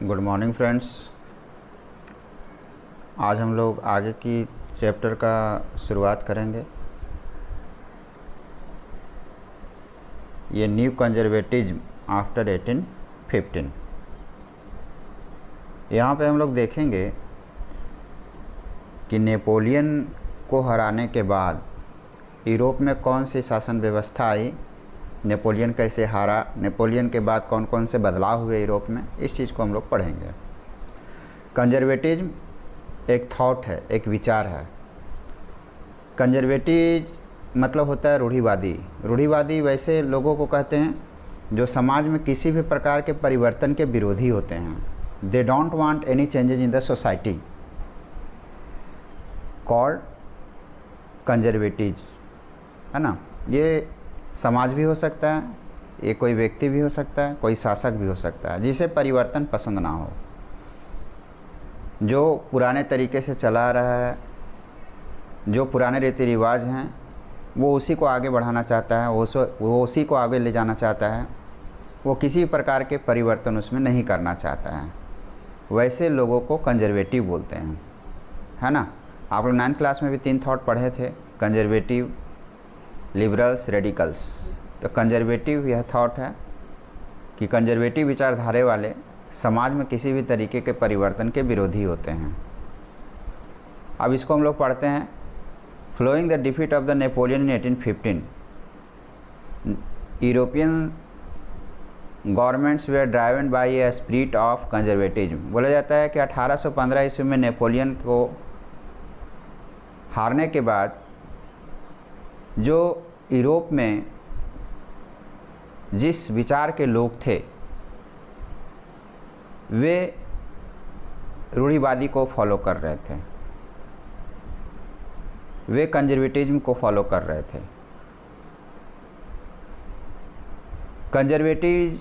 Good morning friends. आज हम लोग आगे की चैप्टर का शुरुआत करेंगे। ये न्यू कंजर्वेटिज्म आफ्टर 1815। यहाँ पे हम लोग देखेंगे कि नेपोलियन को हराने के बाद यूरोप में कौन सी शासन व्यवस्था आई, नेपोलियन कैसे हारा, नेपोलियन के बाद कौन कौन से बदलाव हुए यूरोप में, इस चीज़ को हम लोग पढ़ेंगे। कंजर्वेटिज्म एक थॉट है, एक विचार है। कंजर्वेटिव मतलब होता है रूढ़िवादी। रूढ़िवादी वैसे लोगों को कहते हैं जो समाज में किसी भी प्रकार के परिवर्तन के विरोधी होते हैं। They don't want any changes in the society, called conservative, है ना। ये समाज भी हो सकता है, ये कोई व्यक्ति भी हो सकता है, कोई शासक भी हो सकता है जिसे परिवर्तन पसंद ना हो, जो पुराने तरीके से चला आ रहा है, जो पुराने रीति रिवाज हैं वो उसी को आगे बढ़ाना चाहता है, वो उसी को आगे ले जाना चाहता है, वो किसी प्रकार के परिवर्तन उसमें नहीं करना चाहता है। वैसे लोगों को कंजर्वेटिव बोलते हैं, है ना। आप लोग 9th क्लास में भी 3 थॉट पढ़े थे, कंजर्वेटिव, लिबरल्स, रेडिकल्स। तो कंजर्वेटिव यह थॉट है कि कंजर्वेटिव विचारधारे वाले समाज में किसी भी तरीके के परिवर्तन के विरोधी होते हैं। अब इसको हम लोग पढ़ते हैं। Flowing the defeat of the Napoleon in 1815, European governments were driven by a spirit of conservatism. बोला जाता है कि 1815 ईस्वी में नेपोलियन को हारने के बाद जो यूरोप में जिस विचार के लोग थे वे रूढ़िवादी को फॉलो कर रहे थे, वे कंजर्वेटिज्म को फॉलो कर रहे थे। Conservative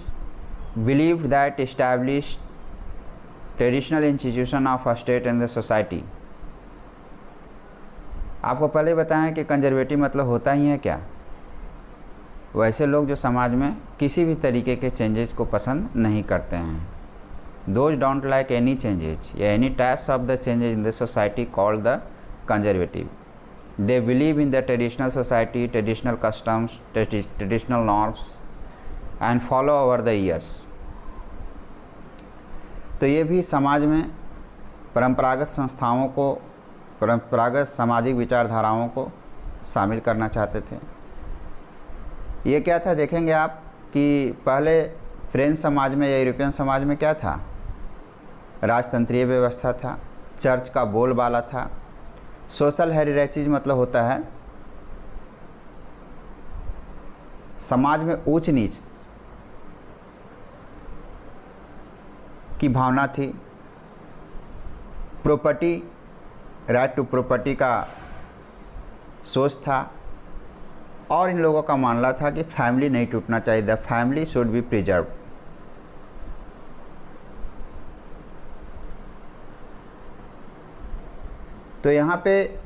believed that established traditional institution of a state in the society. आपको पहले बताएं कि कंजर्वेटिव मतलब होता ही है क्या। वैसे लोग जो समाज में किसी भी तरीके के चेंजेस को पसंद नहीं करते हैं। Those don't like any changes या any types of the changes in the society called the conservative. They believe in the traditional society, traditional customs, traditional norms and follow over the years. तो ये भी समाज में परंपरागत संस्थाओं को, परंपरागत सामाजिक विचारधाराओं को शामिल करना चाहते थे। ये क्या था देखेंगे आप कि पहले फ्रेंच समाज में या यूरोपियन समाज में क्या था, राजतंत्रीय व्यवस्था था, चर्च का बोलबाला था। सोशल हेरिटेज मतलब होता है समाज में ऊंच नीच की भावना थी। प्रॉपर्टी, राइट टू प्रॉपर्टी का सोच था, और इन लोगों का मानना था कि फैमिली नहीं टूटना चाहिए, the family should be preserve. तो यहाँ पे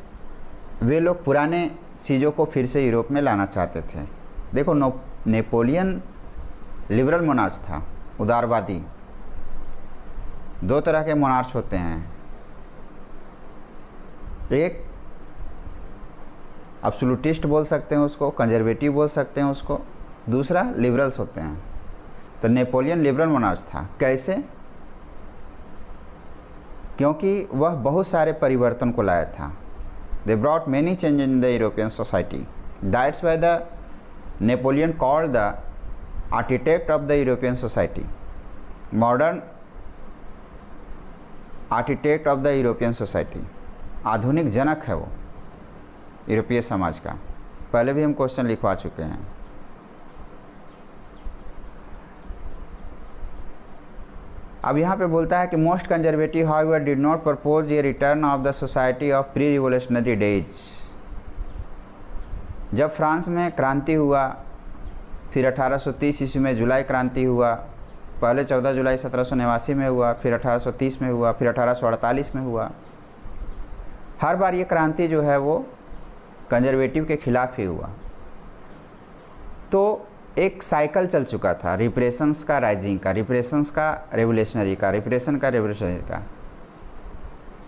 वे लोग पुराने चीज़ों को फिर से यूरोप में लाना चाहते थे। देखो, नेपोलियन लिबरल मोनार्च था, उदारवादी। 2 तरह के मोनार्च होते हैं, एक एब्सोल्यूटिस्ट बोल सकते हैं उसको, कंजर्वेटिव बोल सकते हैं उसको, दूसरा लिबरल्स होते हैं। तो नेपोलियन लिबरल मोनार्च था। कैसे? क्योंकि वह बहुत सारे परिवर्तन को लाया था। They brought many change in the European society. That's why the Napoleon called the architect of the European society, modern architect of the European society. आधुनिक जनक है वो यूरोपीय समाज का। पहले भी हम क्वेश्चन लिखवा चुके हैं। अब यहाँ पे बोलता है कि most conservative however did not propose A return of the society of pre revolutionary days. जब फ्रांस में क्रांति हुआ, फिर 1830 ईस्वी में जुलाई क्रांति हुआ, पहले 14 जुलाई 1789 में हुआ, फिर 1830 में हुआ, फिर 1848 में हुआ। हर बार ये क्रांति जो है वो कंजर्वेटिव के खिलाफ ही हुआ। तो एक साइकिल चल चुका था, रिप्रेशंस का राइजिंग का, रिप्रेशंस का रेवोल्यूशनरी का, रिप्रेशन का रेवोल्यूशनरी का,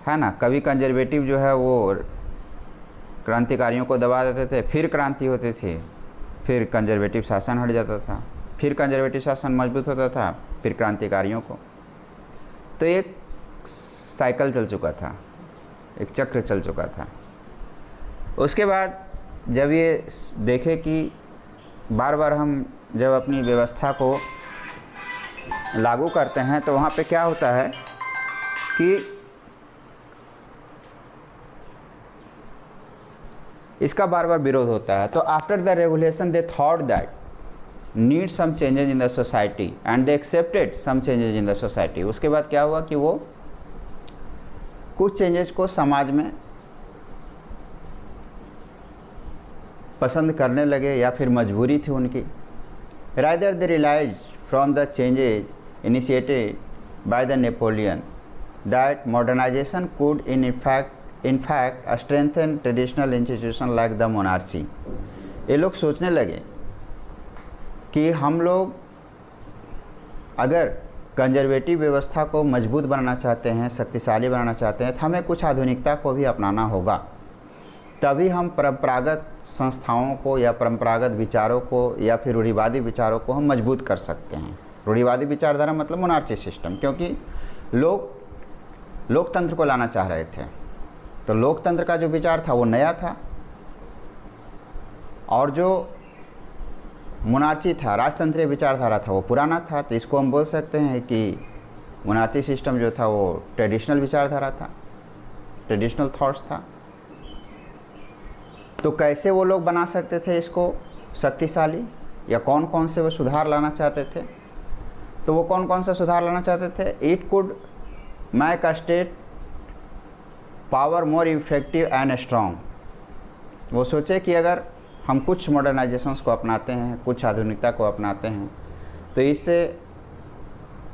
है ना। कभी कंजर्वेटिव जो है वो क्रांतिकारियों को दबा देते थे, फिर क्रांति होती थी, फिर कंजर्वेटिव शासन हट जाता था, फिर कंजर्वेटिव शासन मजबूत होता था, फिर क्रांतिकारियों को। तो एक साइकिल चल चुका था, एक चक्र चल चुका था। उसके बाद जब ये देखे कि बार बार हम जब अपनी व्यवस्था को लागू करते हैं तो वहाँ पे क्या होता है कि इसका बार बार विरोध होता है। तो after the revolution they thought that need some changes in the society and they accepted some changes in the society. उसके बाद क्या हुआ कि वो कुछ चेंजेज को समाज में पसंद करने लगे या फिर मजबूरी थी उनकी। Rather they realize from the changes initiated by the Napoleon that modernization could in fact strengthen traditional institution like the monarchy. ये लोग सोचने लगे कि हम लोग अगर कंजर्वेटिव व्यवस्था को मजबूत बनाना चाहते हैं, शक्तिशाली बनाना चाहते हैं, तो हमें कुछ आधुनिकता को भी अपनाना होगा। तभी हम परंपरागत संस्थाओं को या परंपरागत विचारों को या फिर रूढ़िवादी विचारों को हम मजबूत कर सकते हैं। रूढ़िवादी विचारधारा मतलब मोनार्ची सिस्टम, क्योंकि लोग लोकतंत्र को लाना चाह रहे थे। तो लोकतंत्र का जो विचार था वो नया था, और जो मोनार्ची था, राजतंत्रीय विचारधारा था, वो पुराना था। तो इसको हम बोल सकते हैं कि मोनार्ची सिस्टम जो था वो ट्रेडिशनल विचारधारा था, ट्रेडिशनल थॉट्स था। तो कैसे वो लोग बना सकते थे इसको शक्तिशाली, या कौन कौन से वो सुधार लाना चाहते थे? तो वो कौन कौन सा सुधार लाना चाहते थे? It could make a state power more effective and strong. वो सोचे कि अगर हम कुछ मॉडर्नाइजेशंस को अपनाते हैं, कुछ आधुनिकता को अपनाते हैं, तो इससे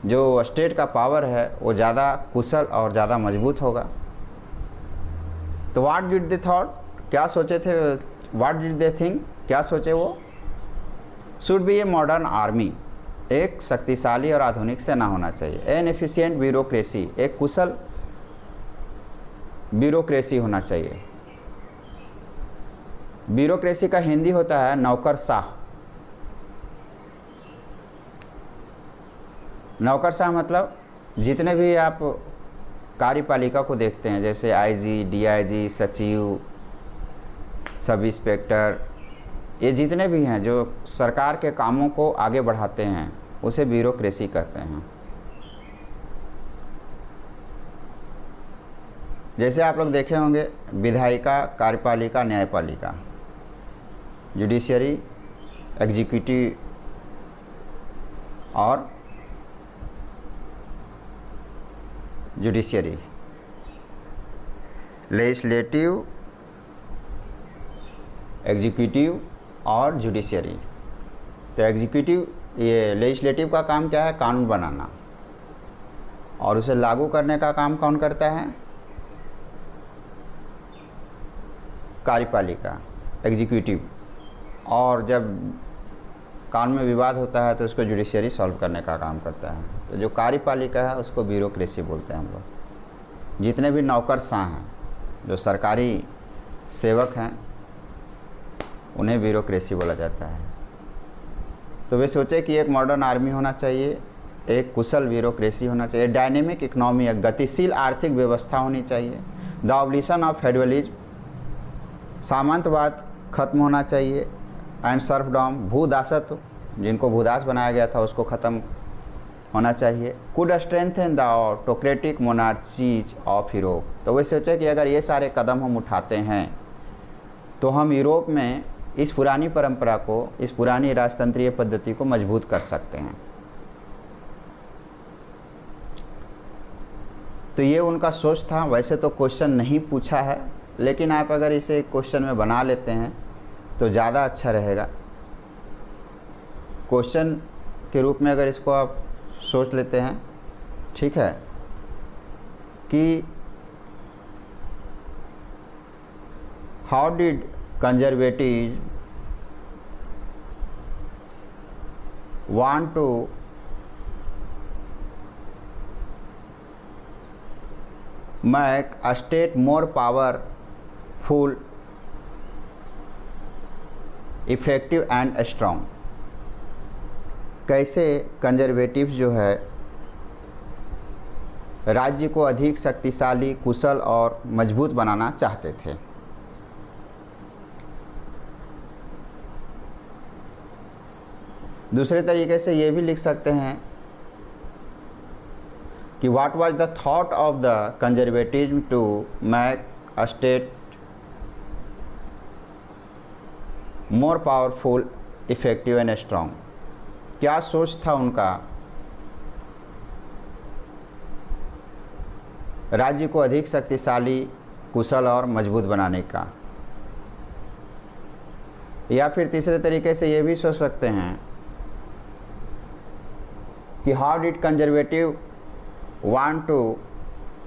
जो स्टेट का पावर है वो ज़्यादा कुशल और ज़्यादा मजबूत होगा। तो व्हाट डिड दे थॉट, क्या सोचे थे, व्हाट डिड दे थिंक, क्या सोचे वो? Should be a modern army, एक शक्तिशाली और आधुनिक सेना होना चाहिए। एन एफिशिएंट ब्यूरोक्रेसी, एक कुशल ब्यूरोक्रेसी होना चाहिए। ब्यूरोक्रेसी का हिंदी होता है नौकरशाह। नौकरशाह मतलब जितने भी आप कार्यपालिका को देखते हैं, जैसे आईजी, डीआईजी, सचिव, सब इंस्पेक्टर, ये जितने भी हैं जो सरकार के कामों को आगे बढ़ाते हैं, उसे ब्यूरोक्रेसी कहते हैं। जैसे आप लोग देखे होंगे विधायिका, कार्यपालिका, न्यायपालिका, जुडिशियरी, एग्जीक्यूटिव और जुडिशियरी, लेजिस्लेटिव, एग्जीक्यूटिव और जुडिशियरी। तो एग्जीक्यूटिव, ये लेजिस्लेटिव का काम क्या है? कानून बनाना, और उसे लागू करने का काम कौन करता है? कार्यपालिका, एग्जीक्यूटिव। और जब कानून में विवाद होता है तो उसको जुडिशियरी सॉल्व करने का काम करता है। तो जो कार्यपालिका है उसको ब्यूरोक्रेसी बोलते हैं हम लोग। जितने भी नौकरशाह हैं, जो सरकारी सेवक हैं, उन्हें ब्यूरोक्रेसी बोला जाता है। तो वे सोचे कि एक मॉडर्न आर्मी होना चाहिए, एक कुशल ब्यूरोक्रेसी होना चाहिए, डायनेमिक इकोनॉमी, एक गतिशील आर्थिक व्यवस्था होनी चाहिए, द ऑब्लिशन ऑफ फेडरलिज्म, सामंतवाद खत्म होना चाहिए, एंड सर्फडॉम, भूदासत्व, जिनको भूदास बनाया गया था उसको ख़त्म होना चाहिए, could strengthen the autocratic monarchies of Europe. तो वे सोचे कि अगर ये सारे कदम हम उठाते हैं तो हम यूरोप में इस पुरानी परंपरा को, इस पुरानी राजतंत्रीय पद्धति को मजबूत कर सकते हैं। तो ये उनका सोच था। वैसे तो क्वेश्चन नहीं पूछा है, लेकिन आप अगर इसे क्वेश्चन में बना लेते हैं तो ज़्यादा अच्छा रहेगा। क्वेश्चन के रूप में अगर इसको आप सोच लेते हैं, ठीक है, कि how did conservative want to make a state more powerful, effective and strong। कैसे कंजर्वेटिव जो है राज्य को अधिक शक्तिशाली, कुशल और मजबूत बनाना चाहते थे। दूसरे तरीके से ये भी लिख सकते हैं कि what was the thought of the conservatism to make a state more powerful, effective and strong. क्या सोच था उनका राज्य को अधिक शक्तिशाली, कुशल और मजबूत बनाने का। या फिर तीसरे तरीके से ये भी सोच सकते हैं कि how did conservative want to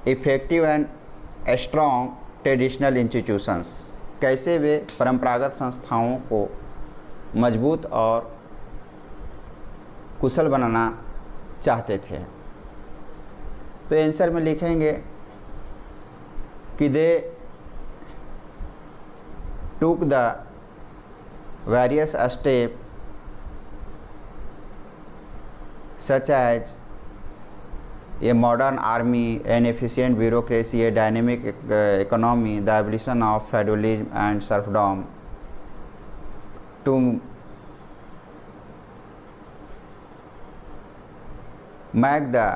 effective and strong traditional institutions. कैसे वे परंपरागत संस्थाओं को मजबूत और कुशल बनाना चाहते थे। तो आंसर में लिखेंगे कि they took the various step such as a modern army, an efficient bureaucracy, a dynamic economy, the abolition of feudalism and serfdom, to make the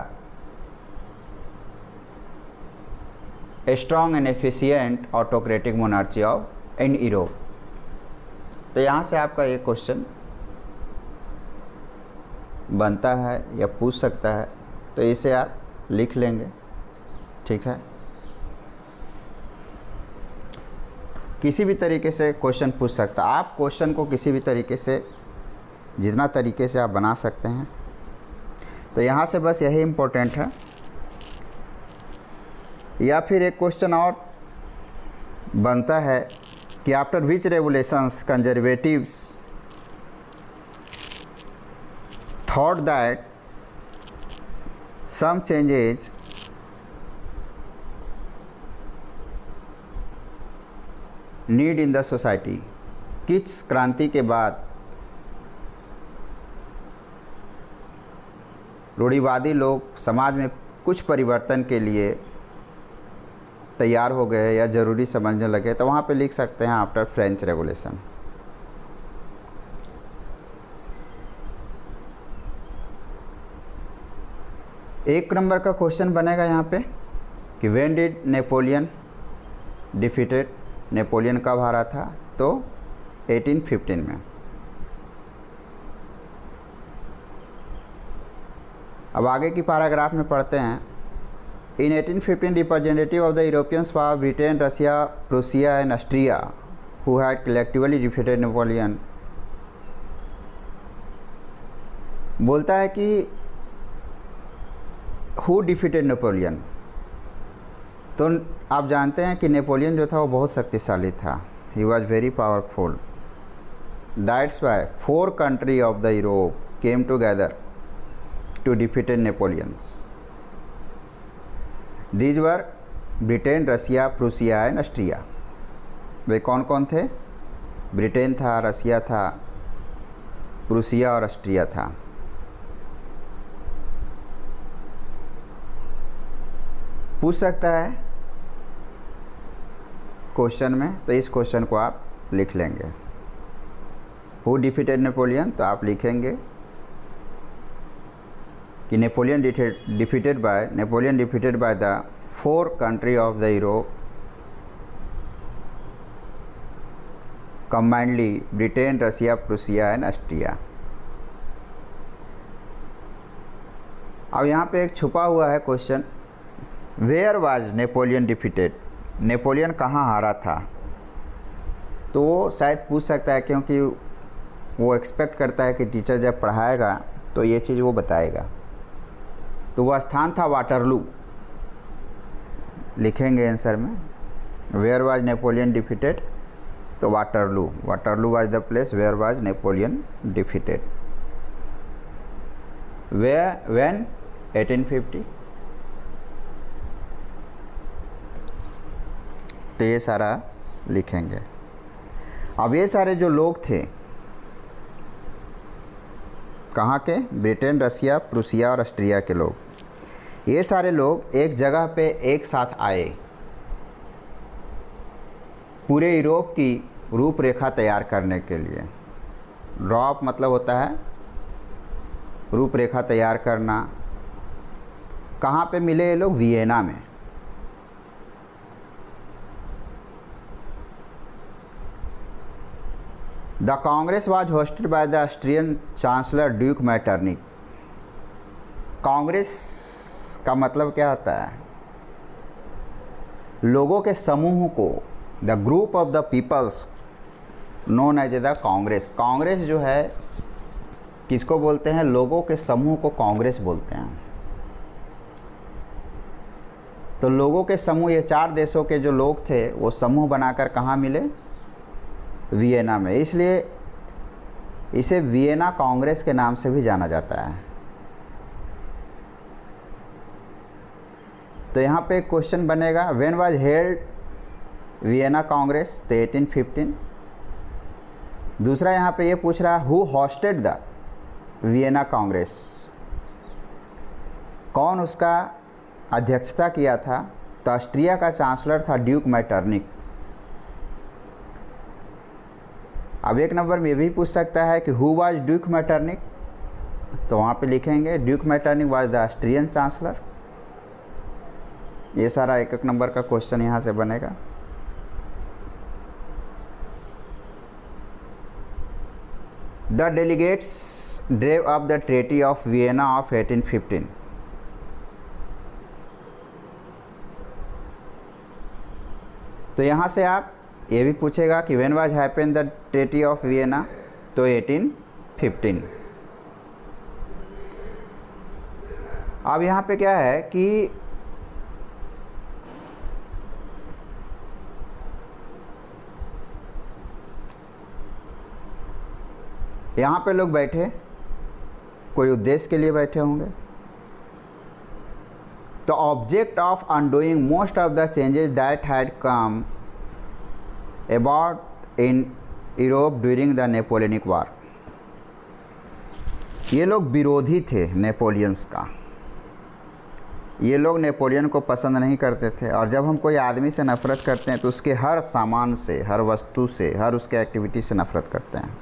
a strong and efficient autocratic monarchy of in Europe। तो यहाँ से आपका एक question बनता है या पूछ सकता है, तो इसे आप लिख लेंगे। ठीक है, किसी भी तरीके से क्वेश्चन पूछ सकता है। आप क्वेश्चन को किसी भी तरीके से, जितना तरीके से आप बना सकते हैं। तो यहाँ से बस यही इम्पोर्टेंट है। या फिर एक क्वेश्चन और बनता है कि after which revolutions conservatives thought that some changes need in the society। किस क्रांति के बाद रूढ़िवादी लोग समाज में कुछ परिवर्तन के लिए तैयार हो गए या ज़रूरी समझने लगे। तो वहाँ पे लिख सकते हैं आफ्टर फ्रेंच रेवोल्यूशन। एक नंबर का क्वेश्चन बनेगा यहाँ पे कि when did Napoleon defeated. Napoleon कब हारा था? तो 1815 में। अब आगे की पैराग्राफ में पढ़ते हैं। In 1815 representative of the Europeans power Britain, Russia, Prussia and Austria who had collectively defeated Napoleon. बोलता है कि हु डिफीटेड नेपोलियन। तो आप जानते हैं कि नेपोलियन जो था वो बहुत शक्तिशाली था। He was very powerful. That's why 4 country of the Europe came together to defeated Napoleons. These were Britain, Russia, Prussia and Austria. वे कौन कौन थे? ब्रिटेन था, रसिया था, प्रूसिया और ऑस्ट्रिया था। पूछ सकता है क्वेश्चन में, तो इस क्वेश्चन को आप लिख लेंगे। हु डिफीटेड नेपोलियन, तो आप लिखेंगे कि Napoleon defeated by the 4 country of the Europe combinedly, Britain, Russia, Prussia and Austria. अब यहाँ पे एक छुपा हुआ है question, where was Napoleon defeated. Napoleon कहाँ हारा था? तो वो शायद पूछ सकता है, क्योंकि वो एक्सपेक्ट करता है कि टीचर जब पढ़ाएगा तो ये चीज़ वो बताएगा। तो वह स्थान था वाटरलू। लिखेंगे आंसर में, वेयर वाज नेपोलियन डिफीटेड, तो Waterloo. Waterloo was the place where was Napoleon defeated. When 1850। तो ये सारा लिखेंगे। अब ये सारे जो लोग थे कहाँ के, ब्रिटेन, रसिया, प्रूसिया और ऑस्ट्रिया के लोग, ये सारे लोग एक जगह पे एक साथ आए पूरे यूरोप की रूपरेखा तैयार करने के लिए। ड्रॉप मतलब होता है रूपरेखा तैयार करना। कहाँ पे मिले ये लोग, वियना में। The Congress was hosted by the Austrian chancellor duke Metternich. Congress का मतलब क्या होता है, लोगों के समूह को, the group of the peoples known as the Congress. Congress जो है किसको बोलते हैं, लोगों के समूह को कांग्रेस बोलते हैं। तो लोगों के समूह, ये 4 देशों के जो लोग थे वो समूह बनाकर कहाँ मिले, वियना में। इसलिए इसे वियना कांग्रेस के नाम से भी जाना जाता है। तो यहाँ पे क्वेश्चन बनेगा, when was held Vienna congress, तो 1815। दूसरा यहाँ पे ये पूछ रहा है, who hosted the Vienna Congress, कौन उसका अध्यक्षता किया था। तो ऑस्ट्रिया का चांसलर था ड्यूक मैटरनिक। अब एक नंबर में ये भी पूछ सकता है कि हु वाज ड्यूक मैटरनिक, तो वहाँ पे लिखेंगे Duke Metternich was the Austrian chancellor. ये सारा एक नंबर का क्वेश्चन यहाँ से बनेगा। The delegates drew up the treaty of Vienna of 1815। तो यहाँ से आप ये भी पूछेगा कि when was happen the treaty of Vienna, तो 1815। अब यहाँ पे क्या है कि यहाँ पे लोग बैठे कोई उद्देश्य के लिए बैठे होंगे। तो object of undoing most of the changes that had come about in Europe during the Napoleonic war. ये लोग विरोधी थे नेपोलियंस का। ये लोग नेपोलियन को पसंद नहीं करते थे, और जब हम कोई आदमी से नफ़रत करते हैं तो उसके हर सामान से, हर वस्तु से, हर उसके एक्टिविटी से नफ़रत करते हैं।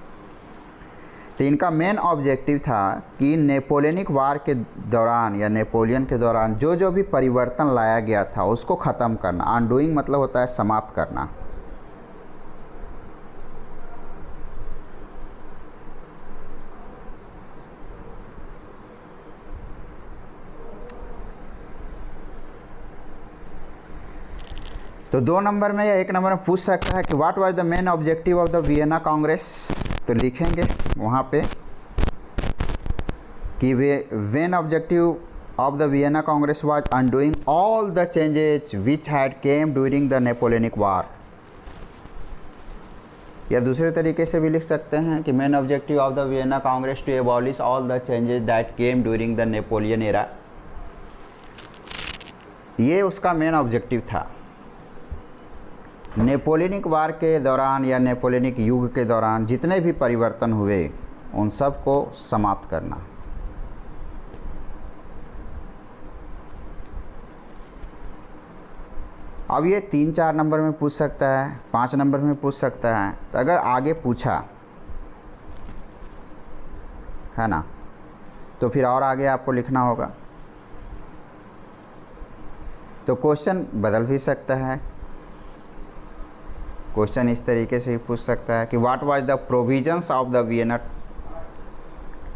तो इनका मेन ऑब्जेक्टिव था कि नेपोलियनिक वार के दौरान या नेपोलियन के दौरान जो जो भी परिवर्तन लाया गया था उसको ख़त्म करना। अनडूइंग मतलब होता है समाप्त करना। तो 2 नंबर में या 1 नंबर में पूछ सकता है कि what was the main objective of the Vienna congress. तो लिखेंगे वहाँ पे कि main objective of the Vienna Congress was undoing all the changes which had came during the Napoleonic war. या दूसरे तरीके से भी लिख सकते हैं कि main objective of the Vienna congress to abolish all the changes that came during the Napoleon era. ये उसका मेन ऑब्जेक्टिव था। नेपोलियनिक वार के दौरान या नेपोलियनिक युग के दौरान जितने भी परिवर्तन हुए उन सब को समाप्त करना। अब ये 3-4 नंबर में पूछ सकता है, 5 नंबर में पूछ सकता है। तो अगर आगे पूछा है ना, तो फिर और आगे आपको लिखना होगा। तो क्वेश्चन बदल भी सकता है। क्वेश्चन इस तरीके से ही पूछ सकता है कि what was the provisions of the Vienna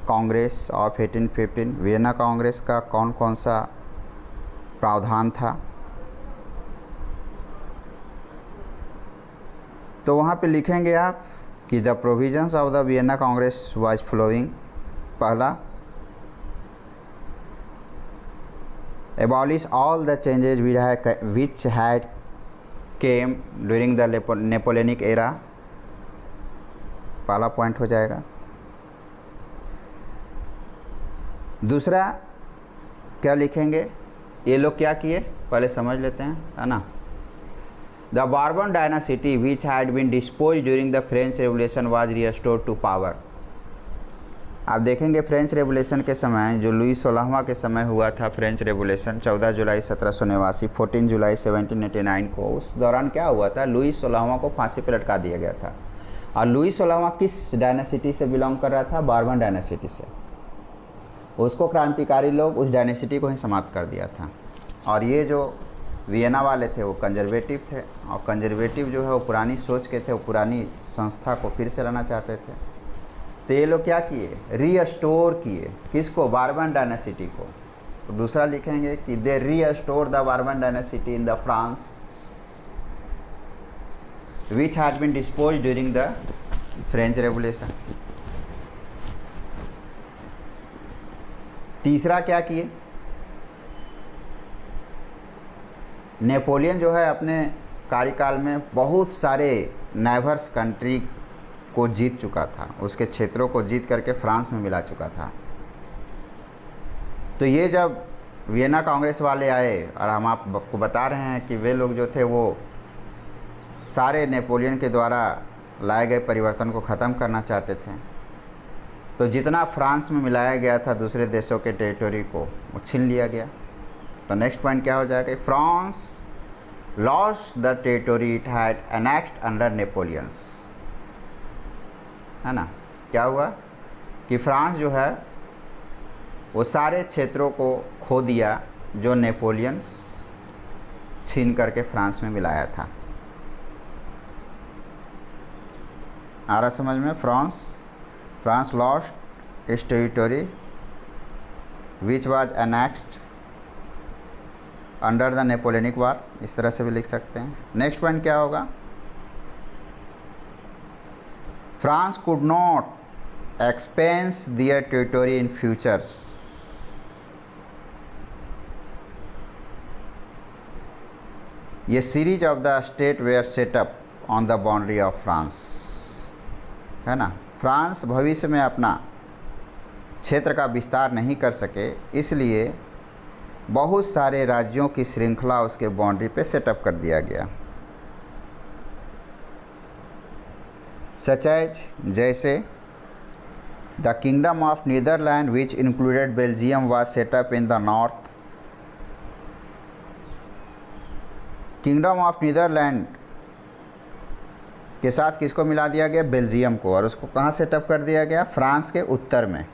Congress of 1815। Vienna Congress का कौन कौन सा प्रावधान था। तो वहाँ पे लिखेंगे आप कि the provisions of the Vienna Congress was flowing. पहला, abolish all the changes which had came during the Napoleonic era। पहला पॉइंट हो जाएगा। दूसरा क्या लिखेंगे, ये लोग क्या किए पहले समझ लेते हैं, है ना। The Bourbon dynasty which had been dispose during the French revolution was restored to power. आप देखेंगे फ्रेंच रेवोल्यूशन के समय, जो लुई 16वां के समय हुआ था फ्रेंच रेवोल्यूशन 14 जुलाई 1789, 14 जुलाई 1789 को, उस दौरान क्या हुआ था, लुई 16वां को फांसी पर लटका दिया गया था। और लुई 16वां किस डायनासिटी से बिलोंग कर रहा था, बार्बन डायनासिटी से। उसको क्रांतिकारी लोग उस डायनेसिटी को ही समाप्त कर दिया था। और ये जो वियना वाले थे वो कंजर्वेटिव थे, और कंजर्वेटिव जो है वो पुरानी सोच के थे, वो पुरानी संस्था को फिर से लाना चाहते थे। तो ये लोग क्या किए, रीस्टोर किए किसको, बार्बन डायनेसिटी को। तो दूसरा लिखेंगे कि they restore the Bourbon dynasty in the France which had been dispose during the French revolution. तीसरा क्या किए, नेपोलियन जो है अपने कार्यकाल में बहुत सारे नाइबर्स कंट्री को जीत चुका था, उसके क्षेत्रों को जीत करके फ्रांस में मिला चुका था। तो ये जब वियना कांग्रेस वाले आए, और हम आपको बता रहे हैं कि वे लोग जो थे वो सारे नेपोलियन के द्वारा लाए गए परिवर्तन को ख़त्म करना चाहते थे। तो जितना फ्रांस में मिलाया गया था दूसरे देशों के टेरिटोरी को, वो छीन लिया गया। तो नेक्स्ट पॉइंट क्या हो जाएगा, France lost the territory it had annexed under Napoleons, है ना। क्या हुआ कि फ्रांस जो है वो सारे क्षेत्रों को खो दिया जो नेपोलियंस छीन करके फ्रांस में मिलाया था। आ रहा समझ में, France lost its territory which was annexed under the Napoleonic war, इस तरह से भी लिख सकते हैं। नेक्स्ट पॉइंट क्या होगा, France could not expense their territory in futures. ये series of the state were setup on the boundary of France, है ना। फ्रांस भविष्य में अपना क्षेत्र का विस्तार नहीं कर सके, इसलिए बहुत सारे राज्यों की श्रृंखला उसके बाउंड्री पे सेटअप कर दिया गया। सच एज जैसे the kingdom of Netherland which included Belgium was set up in the north. Kingdom of Netherland के साथ किसको मिला दिया गया, बेल्जियम को, और उसको कहाँ सेटअप कर दिया गया, फ्रांस के उत्तर में,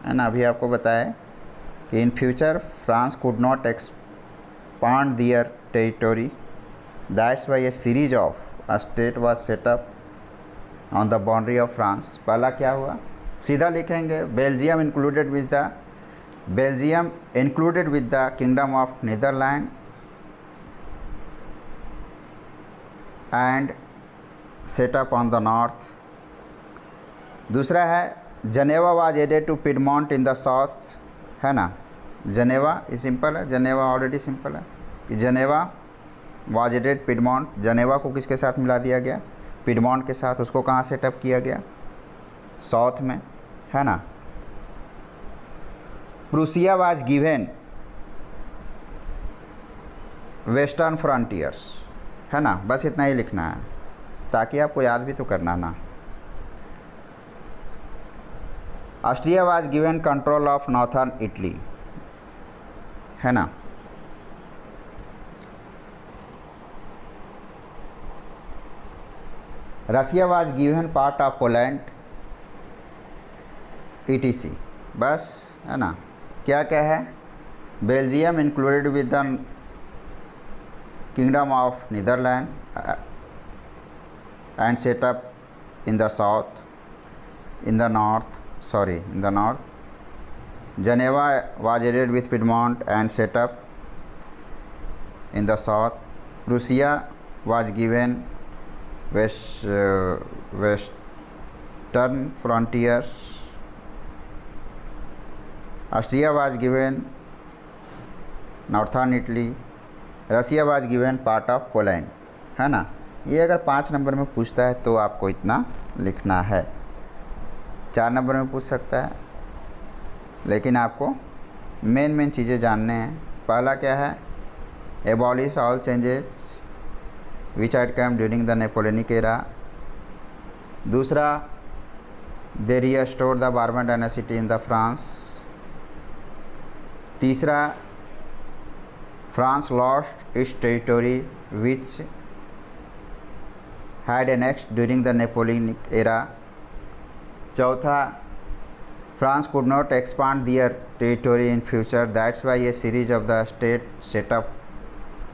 है ना। अभी आपको बताया कि in future France could not expand their territory, that's why a series of a state was setup on the boundary of France. पहला क्या हुआ, सीधा लिखेंगे, Belgium included with the kingdom of Netherland and setup on the north. दूसरा है Geneva was added to Piedmont in the south, है ना। जनेवा ये सिंपल है, जनेवा ऑलरेडी सिंपल है कि जनेवा वाज एडेड पिडमॉन्ट, जनेवा को किसके साथ मिला दिया गया, पिडमॉन्ट के साथ। उसको कहाँ सेटअप किया गया, साउथ में, है ना। Prussia was given western frontiers, है ना। बस इतना ही लिखना है ताकि आपको याद भी तो करना ना। Austria was given control of northern Italy, है ना। Russia was given part of Poland ETC, बस, है ना। क्या क्या है, Belgium included with the kingdom of Netherland and set up in the south, in the north. Geneva was added with Piedmont and set up in the south. Prussia was given western frontiers. Austria was given northern Italy. Russia was given part of Poland, है ना। ये अगर 5 number में पूछता है तो आपको इतना लिखना है, 4 नंबर में पूछ सकता है, लेकिन आपको मेन चीज़ें जानने हैं। पहला क्या है, abolish all changes which had come during the Napoleonic era. दूसरा, they restore the Bourbon dynasty in the France. तीसरा, France lost its territory which had annexed during the Napoleonic era. चौथा, France could not expand their territory in future. That's why a series of the states set up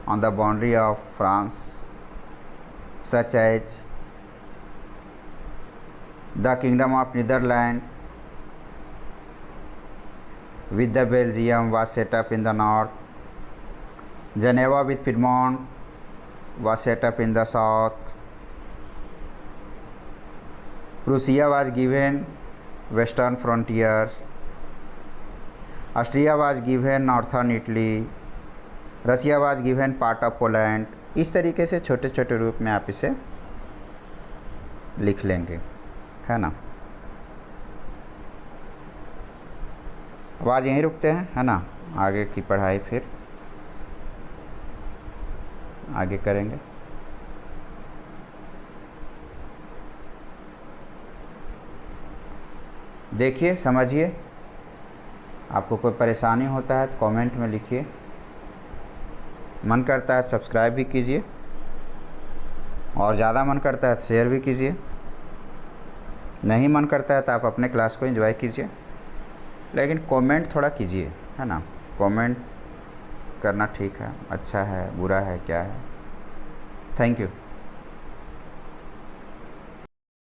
on the boundary of France, such as the Kingdom of Netherlands with the Belgium was set up in the north. Geneva with Piedmont was set up in the south. Prussia was given western frontier. Austria was given northern Italy. Russia was given part of Poland. इस तरीके से छोटे छोटे रूप में आप इसे लिख लेंगे, है ना। अब आज यहीं रुकते हैं, है ना। आगे की पढ़ाई फिर आगे करेंगे। देखिए, समझिए। आपको कोई परेशानी होता है तो कमेंट में लिखिए। मन करता है सब्सक्राइब भी कीजिए, और ज़्यादा मन करता है तो शेयर भी कीजिए। नहीं मन करता है तो आप अपने क्लास को एंजॉय कीजिए, लेकिन कमेंट थोड़ा कीजिए, है ना। कमेंट करना ठीक है, अच्छा है, बुरा है, क्या है। Thank you.